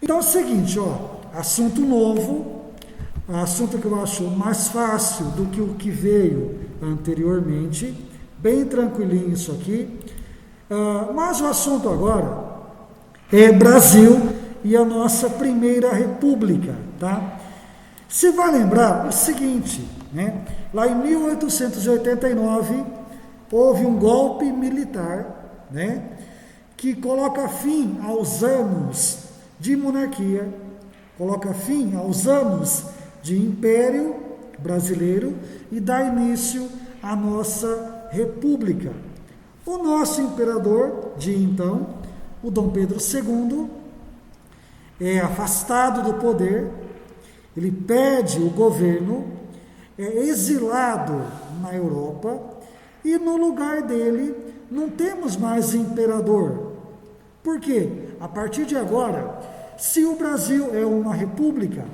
Então é o seguinte, assunto novo, assunto que eu acho mais fácil do que o que veio anteriormente, bem tranquilinho isso aqui, mas o assunto agora é Brasil e a nossa primeira república, tá? Você vai lembrar o seguinte, né? Lá em 1889 houve um golpe militar, né? Que coloca fim aos anos de monarquia, coloca fim aos anos de império brasileiro e dá início à nossa república. O nosso imperador de então, o Dom Pedro II, é afastado do poder, ele perde o governo, é exilado na Europa e no lugar dele não temos mais imperador. Por quê? A partir de agora, se o Brasil é uma república,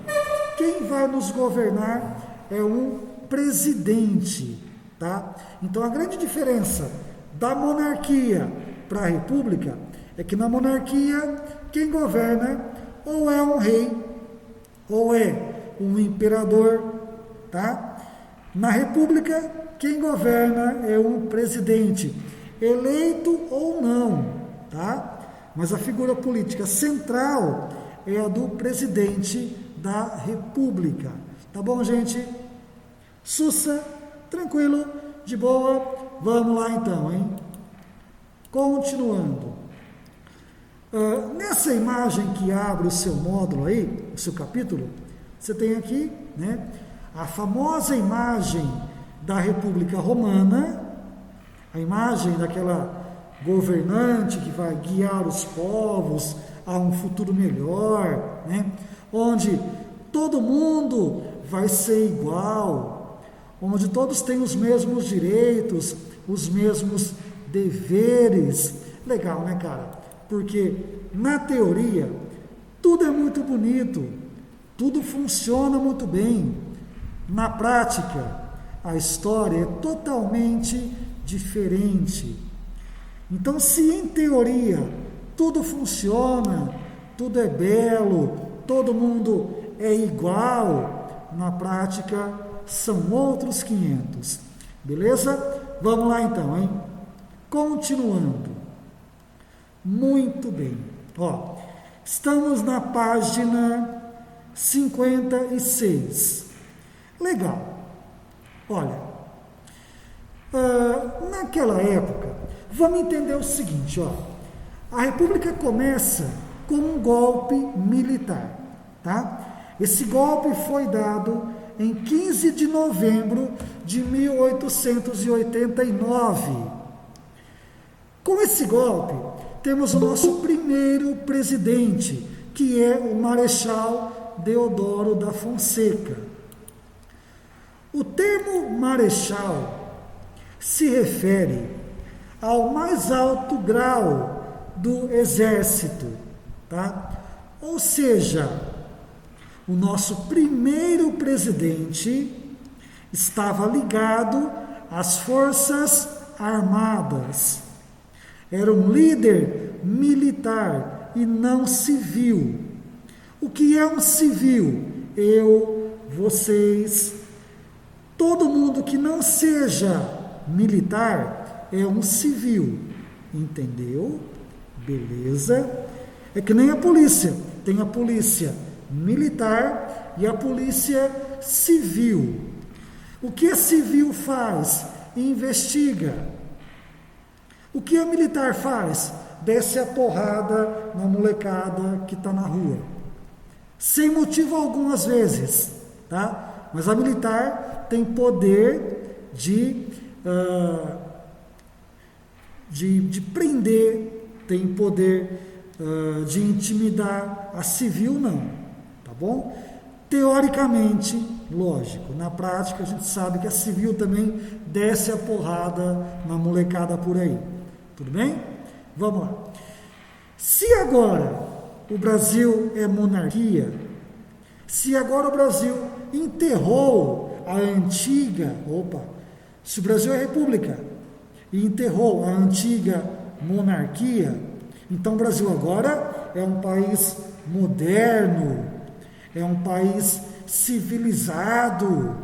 quem vai nos governar é um presidente, tá? Então a grande diferença da monarquia para a república é que na monarquia quem governa ou é um rei ou é um imperador, tá? Na república quem governa é um presidente, eleito ou não, tá? Mas a figura política central é a do presidente da república. Tá bom, gente? Sussa, tranquilo, de boa. Vamos lá então, hein? Continuando. Nessa imagem que abre o seu módulo aí, o seu capítulo, você tem aqui, né, a famosa imagem da República Romana, a imagem daquela governante que vai guiar os povos a um futuro melhor, né, onde todo mundo vai ser igual, onde todos têm os mesmos direitos, os mesmos deveres. Legal, né, cara? Porque na teoria tudo é muito bonito, tudo funciona muito bem. Na prática, a história é totalmente diferente. Então, se em teoria tudo funciona, tudo é belo, todo mundo é igual, na prática são outros 500. Beleza? Vamos lá então, hein? Continuando. Muito bem. Estamos na página 56. Legal. Olha, naquela época, vamos entender o seguinte, a República começa com um golpe militar, tá? Esse golpe foi dado em 15 de novembro de 1889. Com esse golpe, temos o nosso primeiro presidente, que é o Marechal Deodoro da Fonseca. O termo marechal se refere ao mais alto grau do exército, tá? Ou seja, o nosso primeiro presidente estava ligado às Forças Armadas. Era um líder militar e não civil. O que é um civil? Eu, vocês, todo mundo que não seja militar é um civil. Entendeu? Beleza? É que nem a polícia. Tem a polícia militar e a polícia civil. O que a civil faz? Investiga. O que a militar faz? Desce a porrada na molecada que está na rua. Sem motivo algum às vezes, tá? Mas a militar tem poder de prender, tem poder de intimidar. A civil não, tá bom? Teoricamente, lógico, na prática a gente sabe que a civil também desce a porrada na molecada por aí. Tudo bem? Vamos lá. Se agora o Brasil é monarquia, se agora o Brasil enterrou a antiga, se o Brasil é república e enterrou a antiga monarquia, então o Brasil agora é um país moderno, é um país civilizado.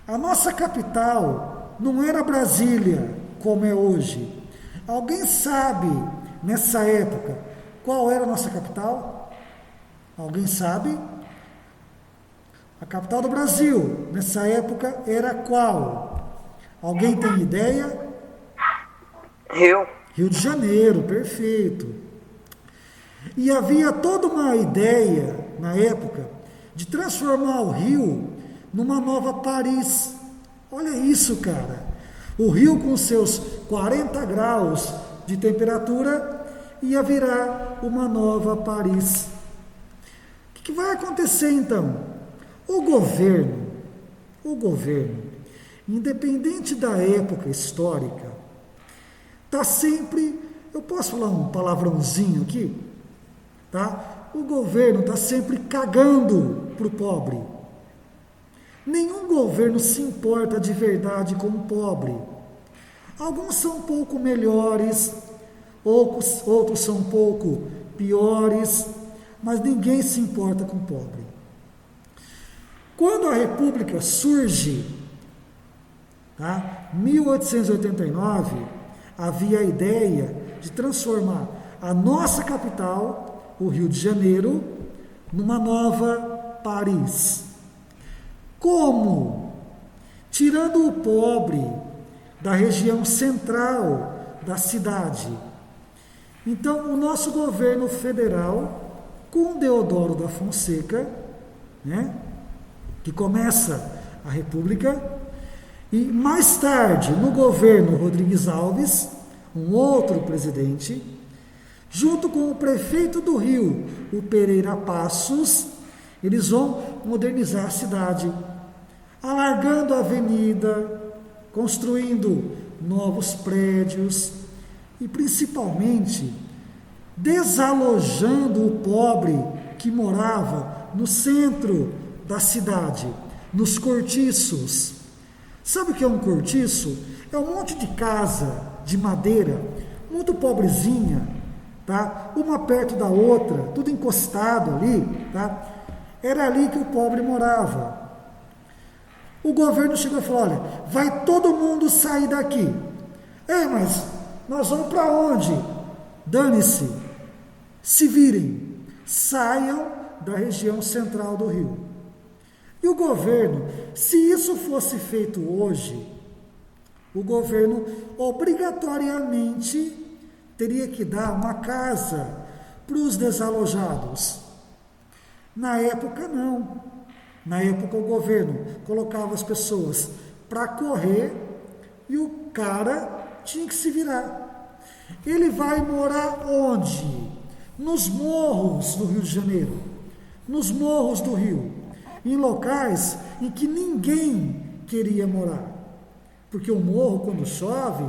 A nossa capital não era Brasília, como é hoje. Alguém sabe, nessa época, qual era a nossa capital? Alguém sabe? A capital do Brasil, nessa época, era qual? Alguém tem ideia? Rio. Rio de Janeiro, perfeito. E havia toda uma ideia, na época, de transformar o Rio numa nova Paris. Olha isso, cara. O Rio, com seus 40 graus de temperatura, ia virar uma nova Paris. O que vai acontecer, então? O governo, independente da época histórica, está sempre, eu posso falar um palavrãozinho aqui? Tá? O governo está sempre cagando para o pobre. Nenhum governo se importa de verdade com o pobre. Alguns são um pouco melhores, outros são um pouco piores, mas ninguém se importa com o pobre. Quando a República surge, tá? 1889, havia a ideia de transformar a nossa capital, o Rio de Janeiro, numa nova Paris. Como? Tirando o pobre da região central da cidade. Então, o nosso governo federal, com Deodoro da Fonseca, né, que começa a República, e mais tarde, no governo Rodrigues Alves, um outro presidente, junto com o prefeito do Rio, o Pereira Passos, eles vão modernizar a cidade, alargando a avenida, construindo novos prédios e, principalmente, desalojando o pobre que morava no centro da cidade, nos cortiços. Sabe o que é um cortiço? É um monte de casa de madeira, muito pobrezinha, tá? Uma perto da outra, tudo encostado ali, tá? Era ali que o pobre morava. O governo chegou e falou: olha, vai todo mundo sair daqui. Mas nós vamos para onde? Dane-se, se virem, saiam da região central do Rio. E o governo, se isso fosse feito hoje, o governo obrigatoriamente teria que dar uma casa para os desalojados. Na época, não. Na época, o governo colocava as pessoas para correr e o cara tinha que se virar. Ele vai morar onde? Nos morros do Rio de Janeiro, nos morros do Rio, em locais em que ninguém queria morar. Porque o morro, quando chove,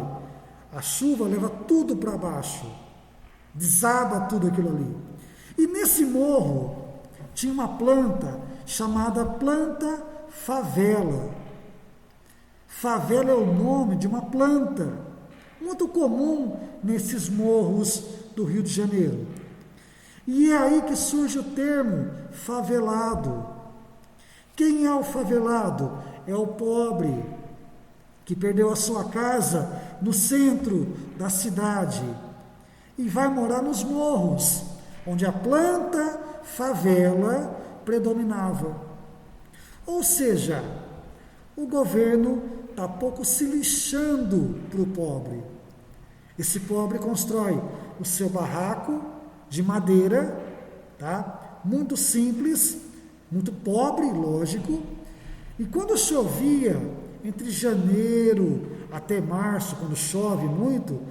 a chuva leva tudo para baixo, desaba tudo aquilo ali. E nesse morro tinha uma planta chamada planta favela. Favela é o nome de uma planta muito comum nesses morros do Rio de Janeiro. E é aí que surge o termo favelado. Quem é o favelado? É o pobre que perdeu a sua casa no centro da cidade e vai morar nos morros, onde a planta favela predominava. Ou seja, o governo está pouco se lixando para o pobre. Esse pobre constrói o seu barraco de madeira, tá? Muito simples, muito pobre, lógico. E quando chovia, entre janeiro até março, quando chove muito,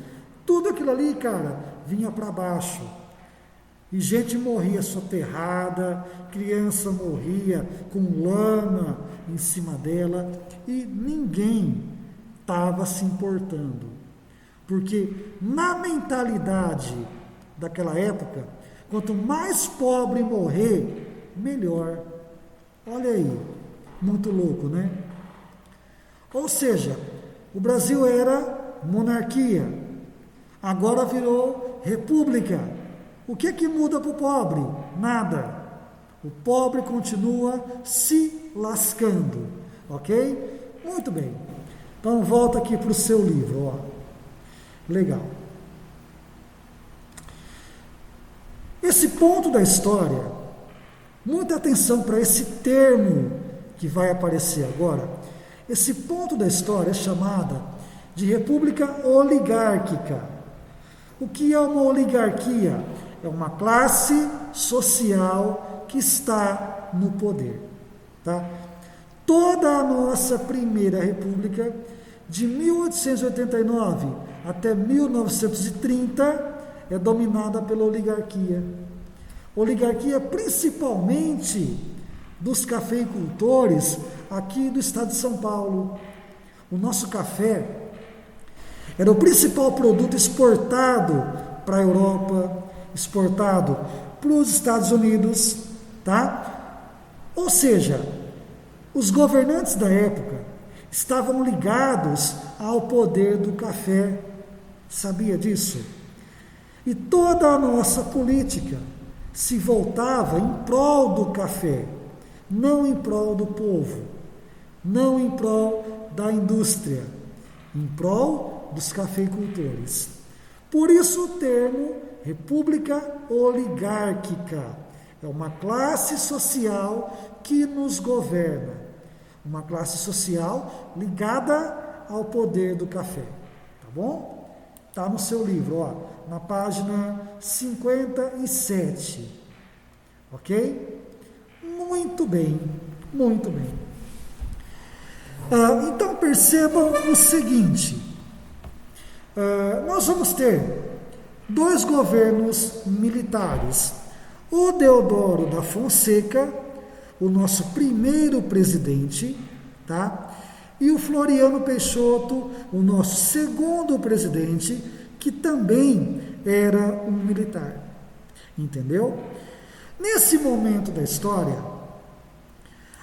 tudo aquilo ali, cara, vinha para baixo. E gente morria soterrada, criança morria com lama em cima dela, e ninguém estava se importando. Porque na mentalidade daquela época, quanto mais pobre morrer, melhor. Olha aí, muito louco, né? Ou seja, o Brasil era monarquia, agora virou república. O que é que muda para o pobre? Nada. O pobre continua se lascando, ok? Muito bem. Então volta aqui para o seu livro, ó. Legal. Esse ponto da história, muita atenção para esse termo que vai aparecer agora. Esse ponto da história é chamada de república oligárquica. O que é uma oligarquia? É uma classe social que está no poder. Tá? Toda a nossa primeira república, de 1889 até 1930, é dominada pela oligarquia. Oligarquia principalmente dos cafeicultores aqui do estado de São Paulo. O nosso café era o principal produto exportado para a Europa, exportado para os Estados Unidos, tá? Ou seja, os governantes da época estavam ligados ao poder do café. Sabia disso? E toda a nossa política se voltava em prol do café, não em prol do povo, não em prol da indústria, em prol dos cafeicultores. Por isso o termo república oligárquica é uma classe social que nos governa, uma classe social ligada ao poder do café, tá bom? Está no seu livro, ó, na página 57, ok? Muito bem, muito bem. Então percebam o seguinte, nós vamos ter dois governos militares, o Deodoro da Fonseca, o nosso primeiro presidente, tá? E o Floriano Peixoto, o nosso segundo presidente, que também era um militar. Entendeu? Nesse momento da história,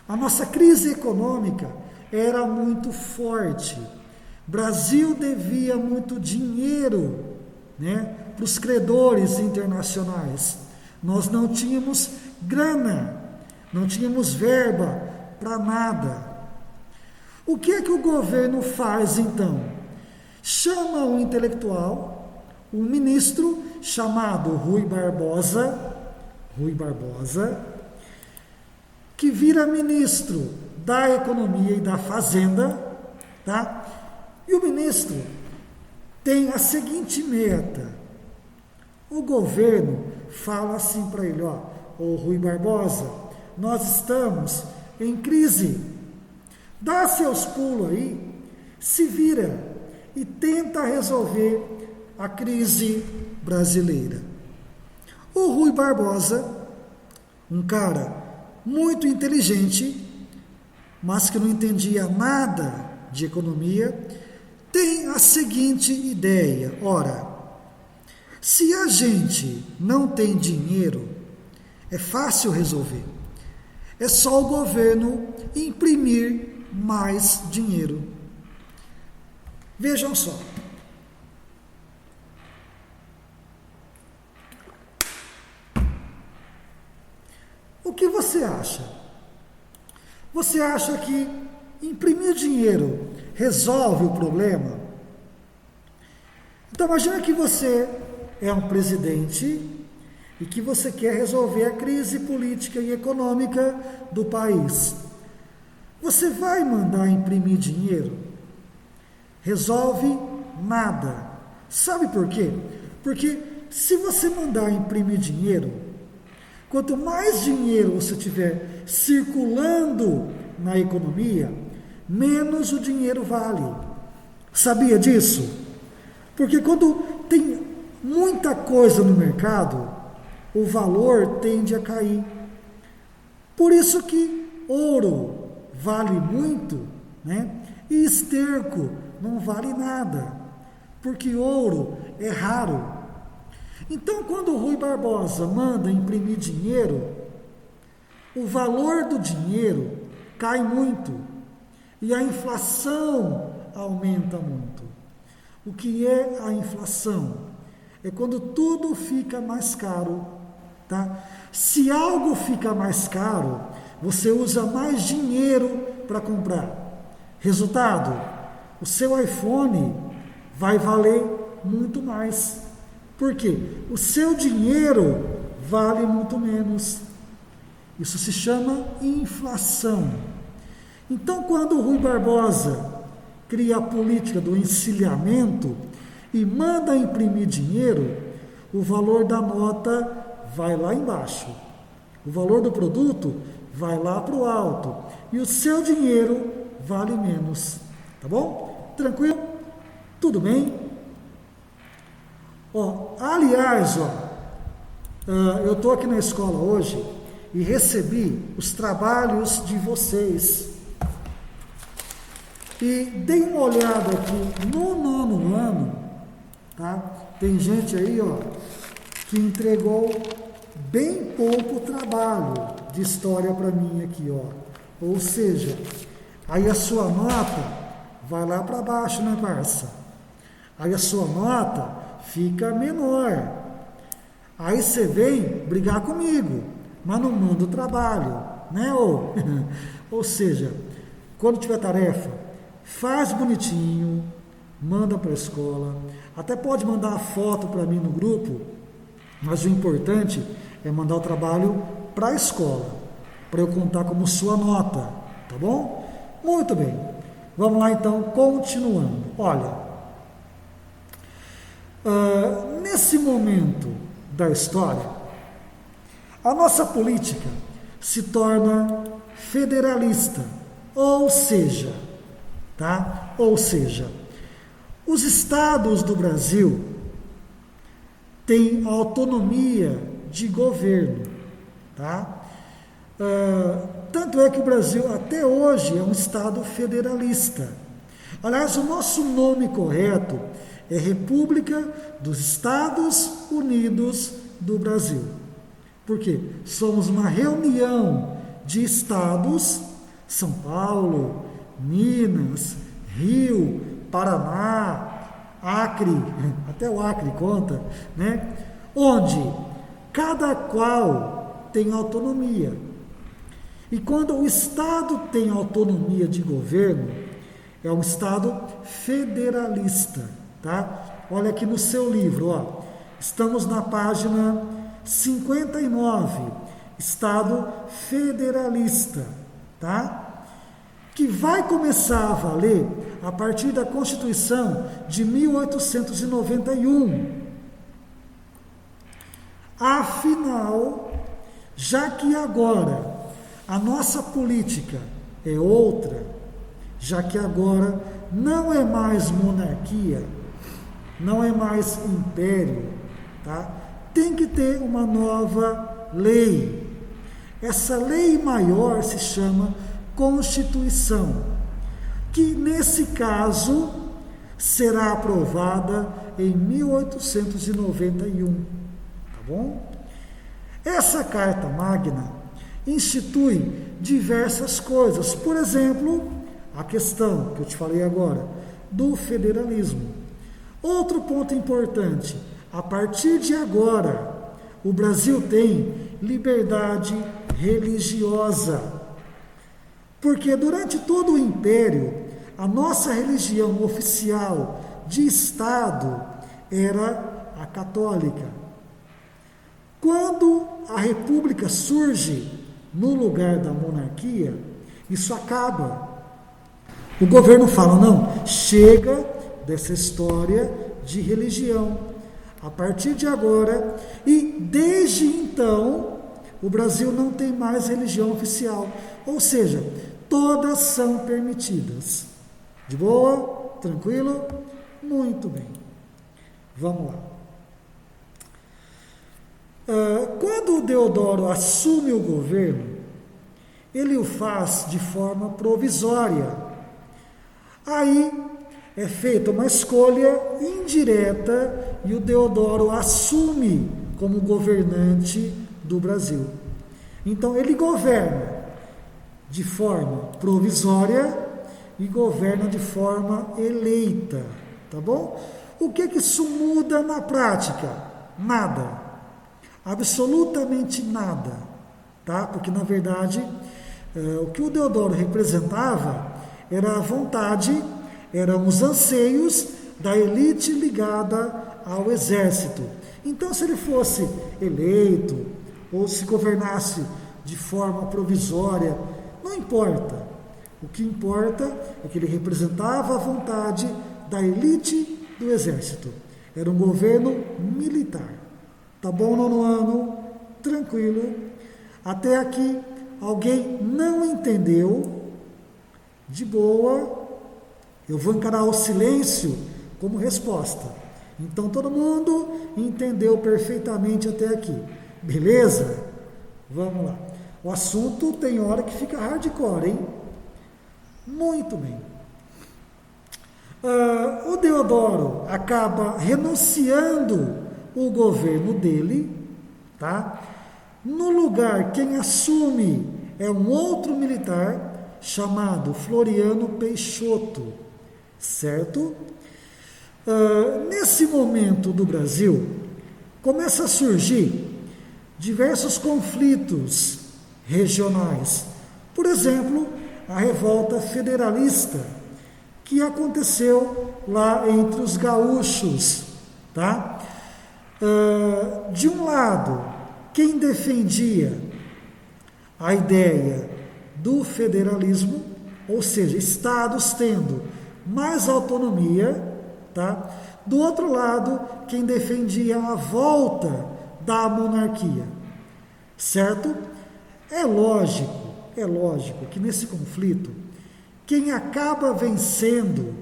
a nossa crise econômica era muito forte. O Brasil devia muito dinheiro, né, para os credores internacionais. Nós não tínhamos grana, não tínhamos verba para nada. O que é que o governo faz então? Chama um intelectual, um ministro chamado Rui Barbosa, que vira ministro da Economia e da Fazenda, tá? E o ministro tem a seguinte meta. O governo fala assim para ele, ó, ô Rui Barbosa, nós estamos em crise. Dá seus pulos aí, se vira e tenta resolver a crise brasileira. O Rui Barbosa, um cara muito inteligente, mas que não entendia nada de economia, tem a seguinte ideia: ora, se a gente não tem dinheiro, é fácil resolver. É só o governo imprimir mais dinheiro. Vejam só. O que você acha? Você acha que imprimir dinheiro resolve o problema? Então imagina que você é um presidente e que você quer resolver a crise política e econômica do país. Você vai mandar imprimir dinheiro? Resolve nada. Sabe por quê? Porque se você mandar imprimir dinheiro, quanto mais dinheiro você tiver circulando na economia, menos o dinheiro vale. Sabia disso? Porque quando tem muita coisa no mercado, o valor tende a cair. Por isso que ouro vale muito, né? E esterco não vale nada, porque ouro é raro. Então, quando o Rui Barbosa manda imprimir dinheiro, o valor do dinheiro cai muito e a inflação aumenta muito. O que é a inflação? é quando tudo fica mais caro, tá? Se algo fica mais caro, você usa mais dinheiro para comprar. Resultado, o seu iPhone vai valer muito mais. Por quê? O seu dinheiro vale muito menos. Isso se chama inflação. Então, quando o Rui Barbosa cria a política do encilhamento e manda imprimir dinheiro, o valor da nota vai lá embaixo. O valor do produto vai lá para o alto. E o seu dinheiro vale menos. Tá bom? Tranquilo? Tudo bem? Aliás, eu estou aqui na escola hoje e recebi os trabalhos de vocês. E dei uma olhada aqui no 9º ano, tá? Tem gente aí, que entregou bem pouco trabalho de história para mim aqui, Ou seja, aí a sua nota vai lá para baixo, né, parça? Aí a sua nota fica menor. Aí você vem brigar comigo, mas não manda o trabalho, né? Ou seja, quando tiver tarefa, faz bonitinho, manda para a escola. Até pode mandar a foto para mim no grupo, mas o importante é mandar o trabalho para a escola, para eu contar como sua nota, tá bom? Muito bem. Vamos lá então, continuando. Olha, nesse momento da história, a nossa política se torna federalista, ou seja, os estados do Brasil têm autonomia de governo, tá? Tanto é que o Brasil até hoje é um estado federalista. Aliás, o nosso nome correto é República dos Estados Unidos do Brasil. Por quê? Somos uma reunião de estados, São Paulo, Minas, Rio, Paraná, Acre, até o Acre conta, né? Onde cada qual tem autonomia. E quando o Estado tem autonomia de governo, é um Estado federalista, tá? Olha aqui no seu livro, estamos na página 59, Estado federalista, tá? Que vai começar a valer a partir da Constituição de 1891. Afinal, já que agora a nossa política é outra, já que agora não é mais monarquia, não é mais império, tá? Tem que ter uma nova lei. Essa lei maior se chama Constituição, que nesse caso será aprovada em 1891, tá bom? Essa Carta Magna institui diversas coisas, por exemplo, a questão que eu te falei agora, do federalismo. Outro ponto importante, a partir de agora, o Brasil tem liberdade religiosa. Porque durante todo o Império, a nossa religião oficial de Estado era a católica. Quando a República surge no lugar da monarquia, isso acaba. O governo fala, não, chega dessa história de religião. A partir de agora, e desde então, o Brasil não tem mais religião oficial. Ou seja, todas são permitidas. De boa? Tranquilo? Muito bem. Vamos lá. Quando o Deodoro assume o governo, ele o faz de forma provisória. Aí é feita uma escolha indireta e o Deodoro assume como governante do Brasil. Então ele governa de forma provisória e governa de forma eleita, tá bom? O que isso muda na prática? Nada. Absolutamente nada. Tá? Porque, na verdade, o que o Deodoro representava era a vontade, eram os anseios da elite ligada ao exército. Então, se ele fosse eleito ou se governasse de forma provisória, não importa. O que importa é que ele representava a vontade da elite do exército. Era um governo militar. Tá bom, nono ano? Tranquilo. Até aqui, alguém não entendeu? De boa. Eu vou encarar o silêncio como resposta. Então, todo mundo entendeu perfeitamente até aqui. Beleza? Vamos lá. O assunto tem hora que fica hardcore, hein? Muito bem. O Deodoro acaba renunciando o governo dele, tá? No lugar, quem assume é um outro militar chamado Floriano Peixoto, certo? Nesse momento do Brasil, começa a surgir diversos conflitos regionais. Por exemplo, a revolta federalista, que aconteceu lá entre os gaúchos, tá? De um lado, quem defendia a ideia do federalismo, ou seja, estados tendo mais autonomia, tá? Do outro lado, quem defendia a volta da monarquia, certo? É lógico que nesse conflito, quem acaba vencendo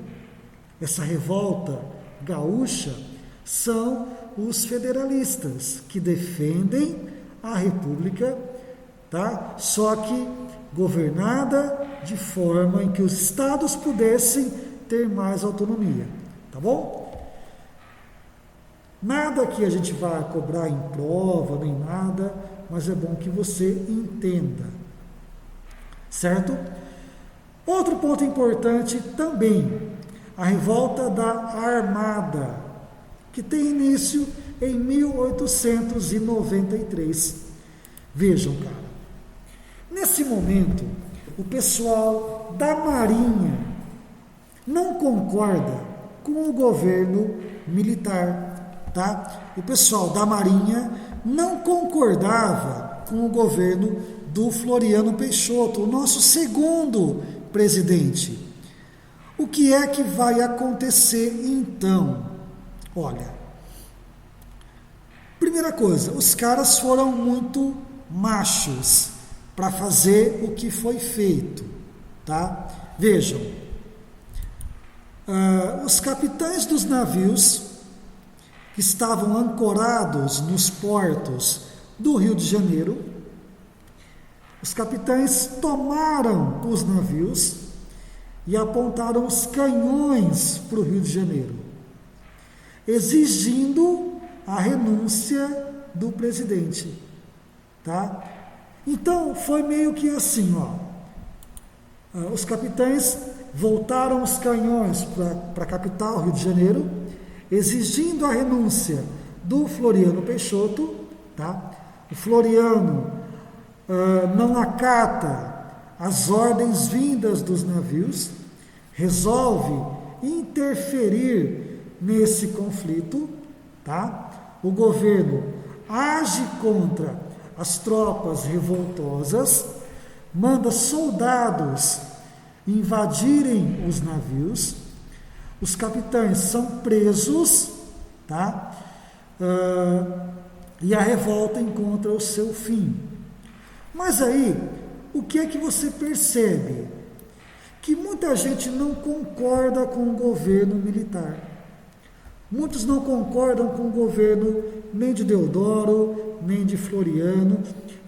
essa revolta gaúcha são os federalistas, que defendem a república, tá? Só que governada de forma em que os estados pudessem ter mais autonomia, tá bom? Nada que a gente vá cobrar em prova, nem nada, mas é bom que você entenda, certo? Outro ponto importante também, a revolta da Armada, que tem início em 1893. Vejam, cara, nesse momento, o pessoal da Marinha não concorda com o governo militar, tá? O pessoal da Marinha não concordava com o governo do Floriano Peixoto, o nosso segundo presidente. O que é que vai acontecer então? Olha, primeira coisa, os caras foram muito machos para fazer o que foi feito, tá? Vejam, os capitães dos navios que estavam ancorados nos portos do Rio de Janeiro, os capitães tomaram os navios e apontaram os canhões para o Rio de Janeiro, exigindo a renúncia do presidente, tá? Então, foi meio que assim, os capitães voltaram os canhões para a capital, Rio de Janeiro, exigindo a renúncia do Floriano Peixoto, tá? O Floriano não acata as ordens vindas dos navios, resolve interferir nesse conflito, tá? O governo age contra as tropas revoltosas, manda soldados invadirem os navios, os capitães são presos, tá? E a revolta encontra o seu fim. Mas aí, o que é que você percebe? Que muita gente não concorda com o governo militar. Muitos não concordam com o governo nem de Deodoro, nem de Floriano,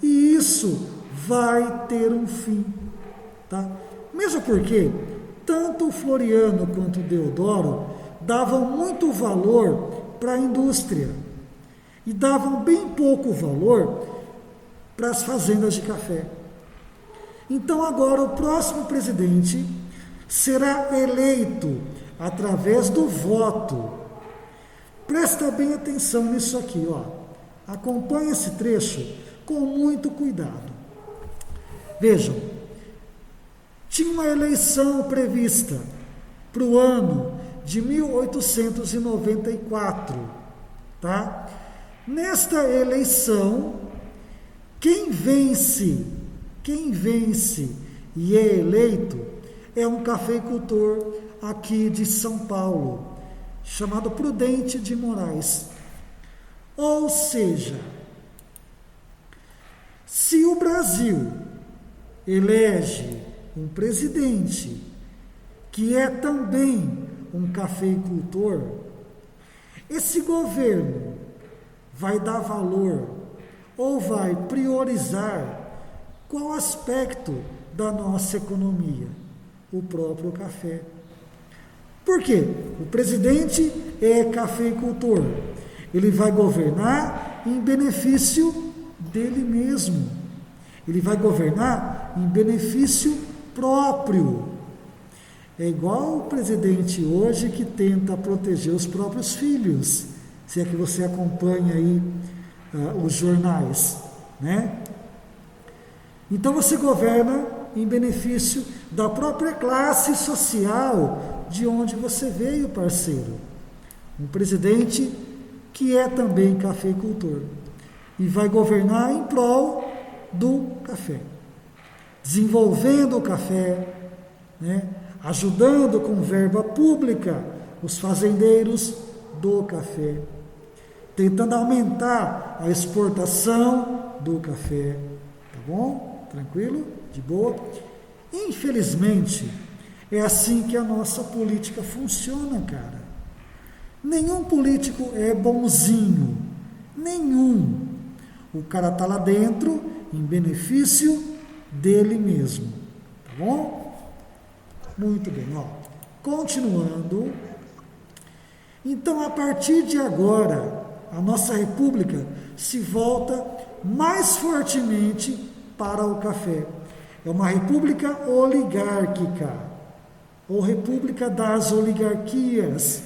e isso vai ter um fim, tá? Mesmo porque tanto o Floriano quanto o Deodoro davam muito valor para a indústria e davam bem pouco valor para as fazendas de café. Então agora o próximo presidente será eleito através do voto, Presta bem atenção nisso aqui, ó. Acompanhe esse trecho com muito cuidado. Vejam, tinha uma eleição prevista para o ano de 1894, tá? Nesta eleição, quem vence e é eleito é um cafeicultor aqui de São Paulo, chamado Prudente de Moraes. Ou seja, se o Brasil elege um presidente que é também um cafeicultor, esse governo vai dar valor ou vai priorizar qual aspecto da nossa economia? O próprio café. Por quê? O presidente é cafeicultor. Ele vai governar em benefício dele mesmo. Ele vai governar em benefício próprio. É igual o presidente hoje que tenta proteger os próprios filhos, se é que você acompanha aí os jornais, né? Então você governa em benefício da própria classe social de onde você veio, parceiro. Um presidente que é também cafeicultor e vai governar em prol do café, desenvolvendo o café, né? Ajudando com verba pública os fazendeiros do café, tentando aumentar a exportação do café, tá bom? Tranquilo? De boa? Infelizmente, é assim que a nossa política funciona, cara. Nenhum político é bonzinho, nenhum. O cara está lá dentro em benefício dele mesmo, tá bom? Muito bem, ó. Continuando. Então, a partir de agora, a nossa república se volta mais fortemente para o café. É uma república oligárquica, ou república das oligarquias,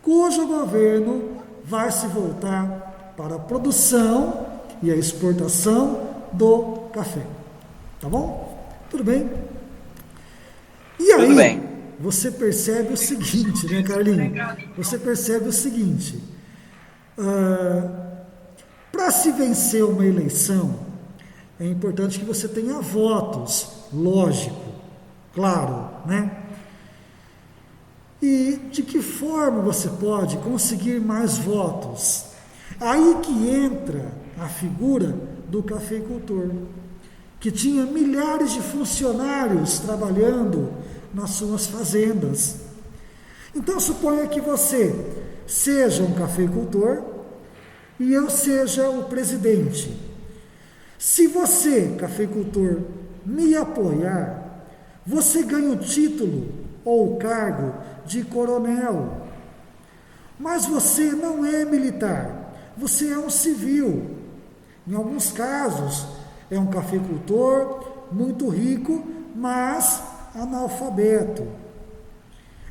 cujo governo vai se voltar para a produção e a exportação do café. Tá bom? Tudo bem? E aí, Tudo bem. Você percebe o seguinte, né, Carlinhos? Você percebe o seguinte, para se vencer uma eleição, é importante que você tenha votos, lógico, claro, né? E de que forma você pode conseguir mais votos? Aí que entra a figura do cafeicultor, que tinha milhares de funcionários trabalhando nas suas fazendas. Então, suponha que você seja um cafeicultor e eu seja o presidente. Se você, cafeicultor, me apoiar, você ganha o título ou o cargo de coronel. Mas você não é militar, você é um civil. Em alguns casos, é um cafeicultor muito rico, mas analfabeto.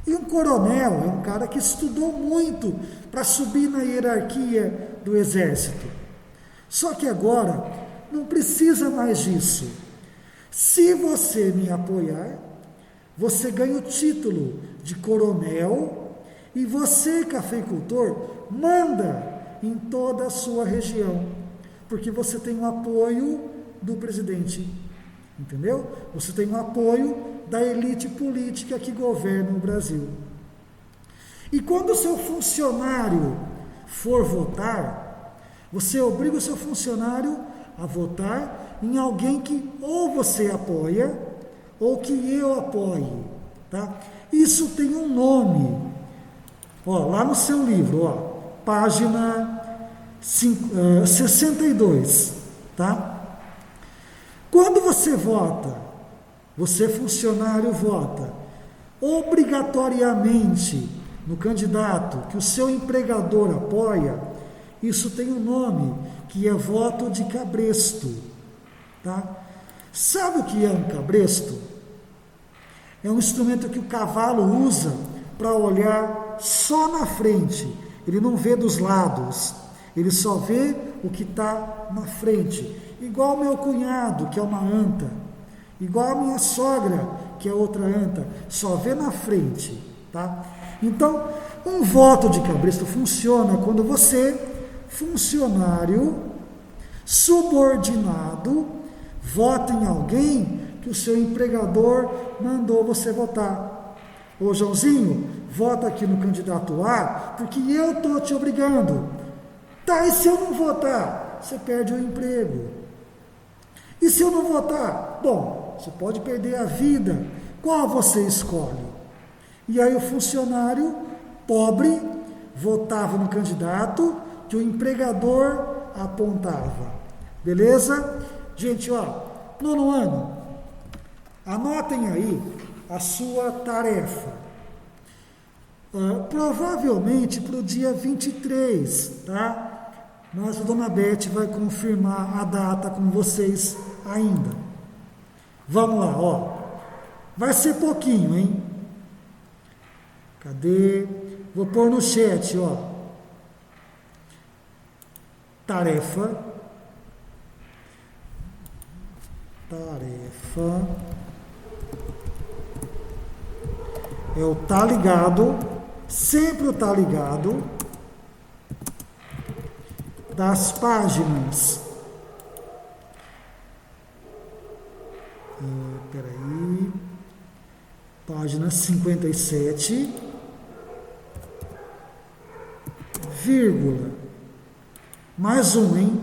E um coronel é um cara que estudou muito para subir na hierarquia do exército. Só que agora não precisa mais disso. Se você me apoiar, você ganha o título de coronel e você, cafeicultor, manda em toda a sua região, porque você tem o apoio do presidente, entendeu? Você tem o apoio da elite política que governa o Brasil. E quando o seu funcionário for votar, você obriga o seu funcionário a votar em alguém que ou você apoia ou que eu apoie, tá? Isso tem um nome. Ó, lá no seu livro, ó, página 62, tá? Quando você vota, você funcionário vota obrigatoriamente no candidato que o seu empregador apoia, isso tem um nome, que é voto de cabresto, tá? Sabe o que é um cabresto? É um instrumento que o cavalo usa para olhar só na frente ele não vê dos lados, ele só vê o que está na frente. Igual meu cunhado, que é uma anta, igual a minha sogra, que é outra anta, só vê na frente, tá? Então, um voto de cabresto funciona quando você, funcionário, subordinado, vota em alguém que o seu empregador mandou você votar. Ô Joãozinho, vota aqui no candidato A, porque eu estou te obrigando. Tá, e se eu não votar? Você perde o emprego. E se eu não votar? Bom, você pode perder a vida. Qual você escolhe? E aí o funcionário pobre votava no candidato que o empregador apontava. Beleza? Gente, ó, 9º ano, anotem aí a sua tarefa. Provavelmente para o dia 23, tá? Mas a Dona Beth vai confirmar a data com vocês ainda. Vamos lá, ó. Vai ser pouquinho, hein? Cadê? Vou pôr no chat, ó. Tarefa. É o tá ligado, sempre o tá ligado, das páginas. Peraí. Página 57, vírgula. Mais um, hein?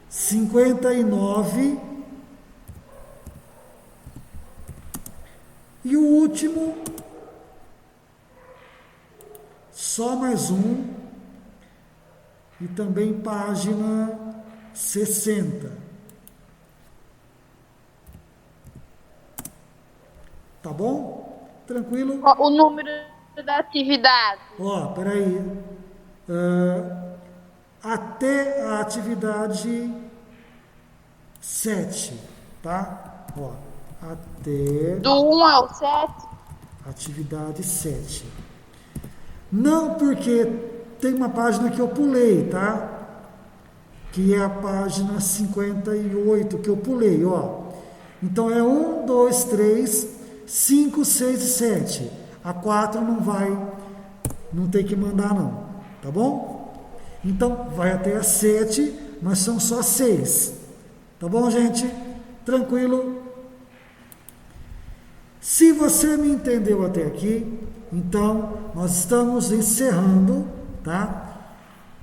Cinquenta e 59. E o último, só mais um, e também página 60. Tá bom? Tranquilo? O número da atividade. Ó, peraí. Até a atividade 7, tá? Ó, até Do 1 ao 7. atividade 7. Não, porque tem uma página que eu pulei, tá? Que é a página 58 que eu pulei, ó. Então é 1, 2, 3, 5, 6 e 7. A 4 não tem que mandar não, tá bom? Então vai até a 7, mas são só 6. Tá bom, gente? Tranquilo? Se você me entendeu até aqui, então nós estamos encerrando, tá?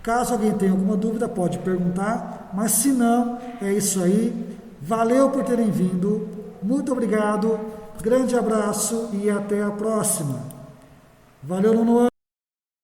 Caso alguém tenha alguma dúvida, pode perguntar, mas se não, é isso aí. Valeu por terem vindo, muito obrigado, grande abraço e até a próxima. Valeu, Nono.